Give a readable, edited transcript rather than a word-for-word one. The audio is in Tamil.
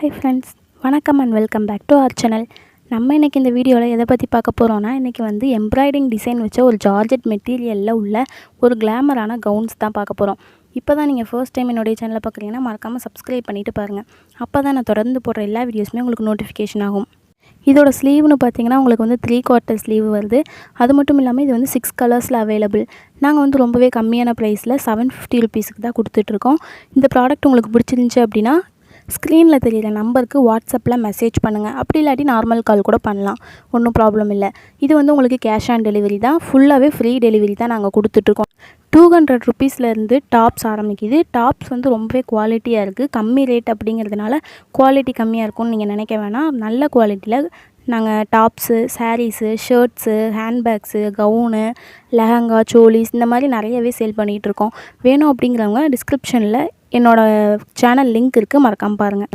ஹாய் ஃப்ரெண்ட்ஸ், வணக்கம் and welcome back to our channel. நம்ம இன்றைக்கி இந்த வீடியோவில் எதை பற்றி பார்க்க போகிறோன்னா, இன்றைக்கி வந்து எம்ப்ராய்டிங் டிசைன் வச்ச ஒரு ஜார்ஜெட் மெட்டீரியலில் உள்ள ஒரு கிளாமரான கவுன்ஸ் தான் பார்க்க போகிறோம். இப்போ தான் நீங்கள் ஃபர்ஸ்ட் டைம் என்னுடைய சேனலை பார்க்குறீங்கன்னா மறக்காமல் சப்ஸ்கிரைப் பண்ணிவிட்டு பாருங்கள். அப்போ தான் நான் தொடர்ந்து போடுற எல்லா வீடியோஸுமே உங்களுக்கு நோட்டிஃபிகேஷன் ஆகும். இதோட ஸ்லீவ்னு பார்த்தீங்கன்னா உங்களுக்கு வந்து 3/4 ஸ்லீவ் வருது. அது மட்டும் இல்லாமல் இது வந்து 6 கலர்ஸில் அவைலபிள். நாங்கள் வந்து ரொம்பவே கம்மியான ப்ரைஸில் 750 ருபீஸுக்கு தான் கொடுத்துட்ருக்கோம். இந்த ப்ராடக்ட் உங்களுக்கு பிடிச்சிருந்துச்சி அப்படின்னா ஸ்க்ரீனில் தெரியிற நம்பருக்கு வாட்ஸ்அப்பில் மெசேஜ் பண்ணுங்கள். அப்படி இல்லாட்டி நார்மல் கால் கூட பண்ணலாம், ஒன்றும் ப்ராப்ளம் இல்லை. இது வந்து உங்களுக்கு கேஷ் ஆன் டெலிவரி தான், ஃபுல்லாகவே ஃப்ரீ டெலிவரி தான் நாங்கள் கொடுத்துட்ருக்கோம். 200 ருபீஸ்லேருந்து டாப்ஸ் ஆரம்பிக்குது. டாப்ஸ் வந்து ரொம்பவே குவாலிட்டியாக இருக்குது. கம்மி ரேட் அப்படிங்கிறதுனால குவாலிட்டி கம்மியாக இருக்கும்னு நீங்கள் நினைக்க வேணாம். நல்ல குவாலிட்டியில் நாங்கள் tops, saris, shirts, handbags, gown, lehenga, cholis இந்த மாதிரி நிறையவே சேல் பண்ணிகிட்ருக்கோம். வேணும் அப்படிங்கிறவங்க டிஸ்கிரிப்ஷனில் என்னோடய சேனல் லிங்க் இருக்குது, மறக்காமல் பாருங்கள்.